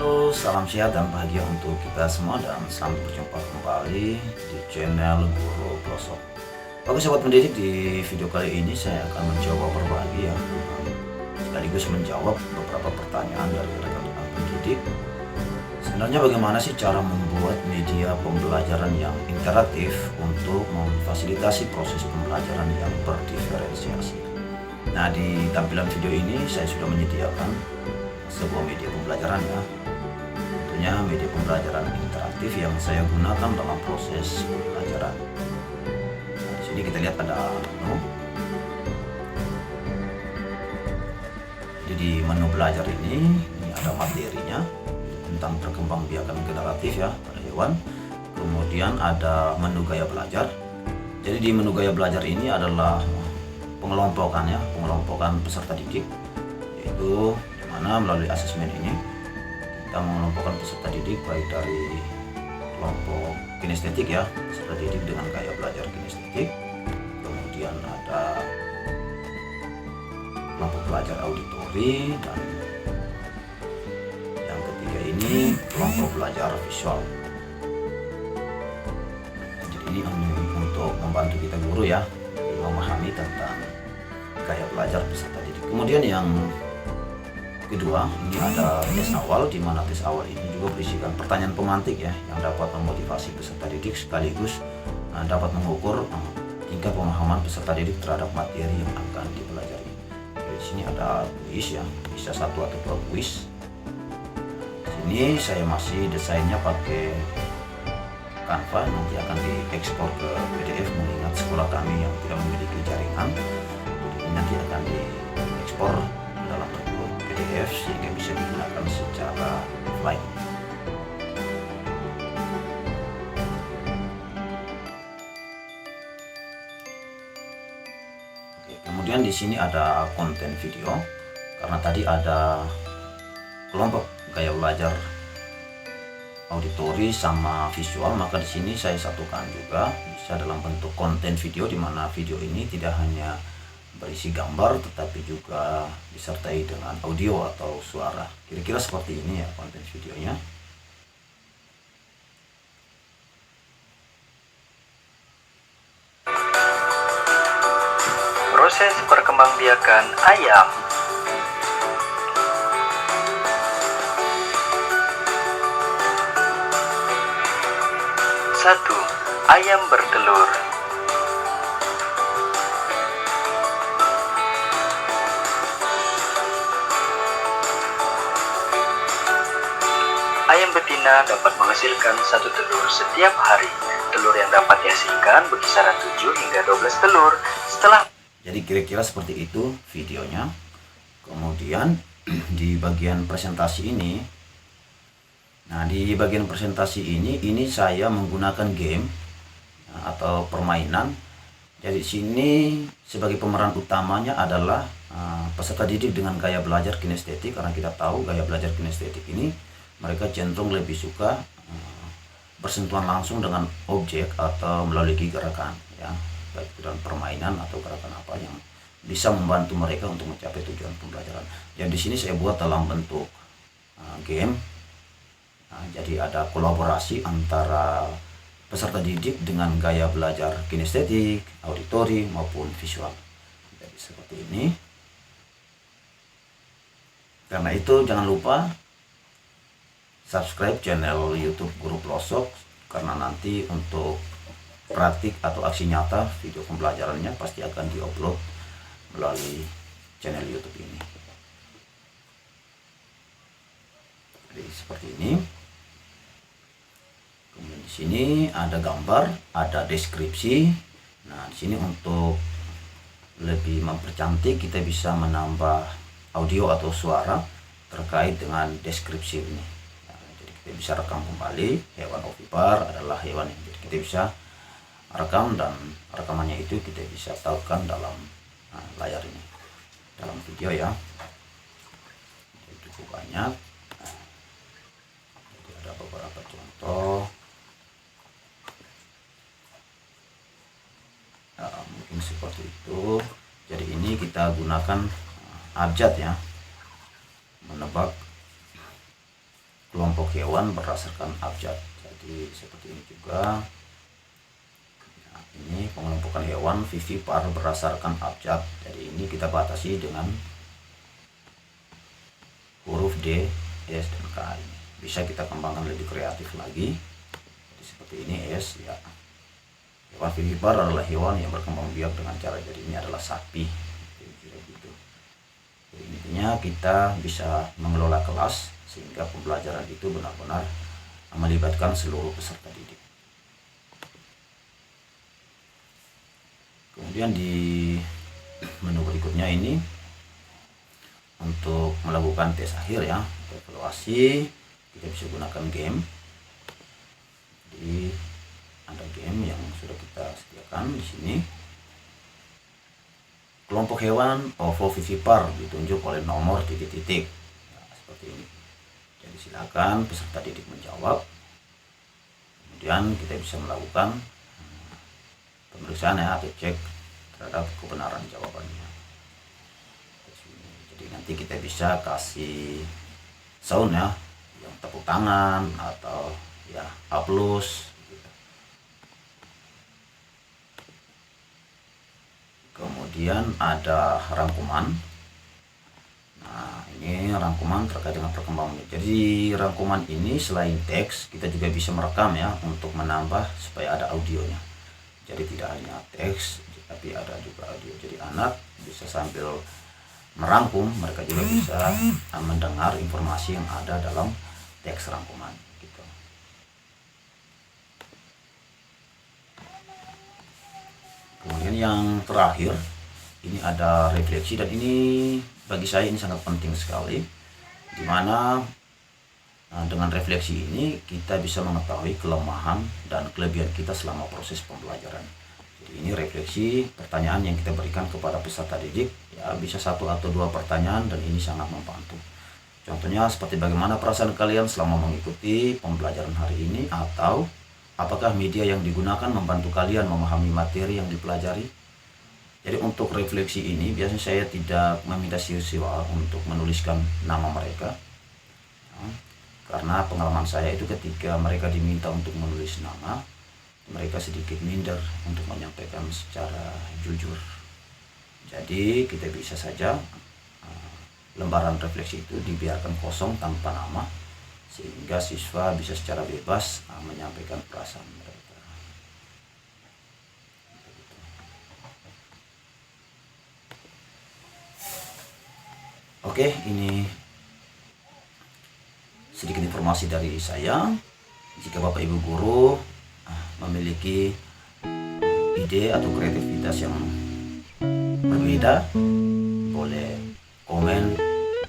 Halo, salam sehat dan bahagia untuk kita semua dan selamat berjumpa kembali di channel Guru Pelosok. Oke sobat pendidik, di video kali ini saya akan mencoba berbagi sekaligus menjawab beberapa pertanyaan dari rekan-rekan pendidik. Sebenarnya bagaimana sih cara membuat media pembelajaran yang interaktif untuk memfasilitasi proses pembelajaran yang berdiferensiasi? Nah, di tampilan video ini saya sudah menyediakan sebuah media pembelajaran ya, tentunya media pembelajaran interaktif yang saya gunakan dalam proses pembelajaran. Nah, di sini kita lihat ada menu. Jadi di menu belajar ini ada materinya tentang perkembangbiakan generatif ya pada hewan. Kemudian ada menu gaya belajar. Jadi di menu gaya belajar ini adalah pengelompokan ya, pengelompokan peserta didik, yaitu melalui asesmen ini kita mengelompokkan peserta didik baik dari kelompok kinestetik ya, peserta didik dengan gaya belajar kinestetik, kemudian ada kelompok belajar auditori, dan yang ketiga ini kelompok belajar visual. Jadi ini untuk membantu kita guru ya memahami tentang gaya belajar peserta didik. Kemudian yang kedua, ini ada tes awal, di mana tes awal ini juga berisikan pertanyaan pemantik ya, yang dapat memotivasi peserta didik sekaligus dapat mengukur tingkat pemahaman peserta didik terhadap materi yang akan dipelajari. Jadi di sini ada kuis ya, bisa 1 atau 2 kuis. Di sini saya masih desainnya pakai Canva, nanti akan diekspor ke PDF mengingat sekolah kami yang tidak memiliki jaringan. Jadi nanti akan diekspor dalam bentuk PDF sehingga bisa digunakan secara offline. Oke, kemudian di sini ada konten video, karena tadi ada kelompok gaya belajar auditori sama visual, maka di sini saya satukan juga bisa dalam bentuk konten video, di mana video ini tidak hanya berisi gambar tetapi juga disertai dengan audio atau suara. Kira-kira seperti ini ya konten videonya. Proses perkembangbiakan ayam. 1. Ayam bertelur. Ayam betina dapat menghasilkan 1 telur setiap hari. Telur yang dapat dihasilkan berkisaran 7 hingga 12 telur setelah. Jadi kira-kira seperti itu videonya. Kemudian di bagian presentasi ini, nah di bagian presentasi ini saya menggunakan game atau permainan. Jadi sini sebagai pemeran utamanya adalah peserta didik dengan gaya belajar kinestetik, karena kita tahu gaya belajar kinestetik ini mereka cenderung lebih suka bersentuhan langsung dengan objek atau melalui gerakan ya, baik itu dalam permainan atau gerakan apa yang bisa membantu mereka untuk mencapai tujuan pembelajaran. Yang di sini saya buat dalam bentuk game. Nah, jadi ada kolaborasi antara peserta didik dengan gaya belajar kinestetik, auditori maupun visual. Jadi seperti ini. Karena itu jangan lupa subscribe channel YouTube Guru Pelosok, karena nanti untuk praktik atau aksi nyata video pembelajarannya pasti akan diupload melalui channel YouTube ini. Jadi seperti ini. Kemudian di sini ada gambar, ada deskripsi. Nah, di sini untuk lebih mempercantik kita bisa menambah audio atau suara terkait dengan deskripsi ini. Nah, jadi kita bisa rekam kembali hewan ovipar adalah hewan yang kita bisa rekam, dan rekamannya itu kita bisa tautkan dalam layar ini, dalam video ya. Jadi cukup banyak. Jadi ada beberapa contoh. Mungkin seperti itu. Jadi ini kita gunakan abjad ya, menebak kelompok hewan berdasarkan abjad. Jadi seperti ini juga. Nah, ini pengelompokan hewan vivipar berdasarkan abjad. Jadi ini kita batasi dengan huruf D, S, dan K ini. Bisa kita kembangkan lebih kreatif lagi. Jadi seperti ini S ya. Hewan vivipar adalah hewan yang berkembang biak dengan cara, jadi ini adalah sapi. Kira-kira gitu. Jadi intinya kita bisa mengelola kelas sehingga pembelajaran itu benar-benar melibatkan seluruh peserta didik. Kemudian di menu berikutnya ini untuk melakukan tes akhir ya, evaluasi, kita bisa gunakan game. Jadi ada game yang sudah kita sediakan di sini. Kelompok hewan ovovivipar ditunjuk oleh nomor titik-titik. Nah, seperti ini. Jadi silakan peserta didik menjawab. Kemudian kita bisa melakukan pemeriksaan ya, atau cek terhadap kebenaran jawabannya. Jadi nanti kita bisa kasih sound ya, yang tepuk tangan atau ya aplaus. Kemudian ada rangkuman. Nah, ini rangkuman terkait dengan perkembangannya. Jadi rangkuman ini selain teks, kita juga bisa merekam ya, untuk menambah supaya ada audionya. Jadi tidak hanya teks, tapi ada juga audio. Jadi anak bisa sambil merangkum, mereka juga bisa mendengar informasi yang ada dalam teks rangkuman gitu. Kemudian yang terakhir ini ada refleksi, dan ini bagi saya ini sangat penting sekali, dimana dengan refleksi ini kita bisa mengetahui kelemahan dan kelebihan kita selama proses pembelajaran. Jadi ini refleksi pertanyaan yang kita berikan kepada peserta didik ya, bisa 1 atau 2 pertanyaan, dan ini sangat membantu. Contohnya seperti bagaimana perasaan kalian selama mengikuti pembelajaran hari ini, atau apakah media yang digunakan membantu kalian memahami materi yang dipelajari. Jadi untuk refleksi ini biasanya saya tidak meminta siswa untuk menuliskan nama mereka, karena pengalaman saya itu ketika mereka diminta untuk menulis nama, mereka sedikit minder untuk menyampaikan secara jujur. Jadi kita bisa saja lembaran refleksi itu dibiarkan kosong tanpa nama, sehingga siswa bisa secara bebas menyampaikan perasaan mereka. Oke, ini sedikit informasi dari saya. Jika Bapak Ibu guru memiliki ide atau kreativitas yang berbeda, boleh komen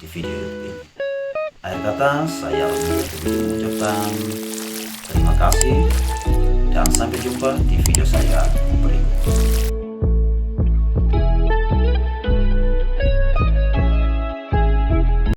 di video ini. Akhir kata, saya mengucapkan terima kasih dan sampai jumpa di video saya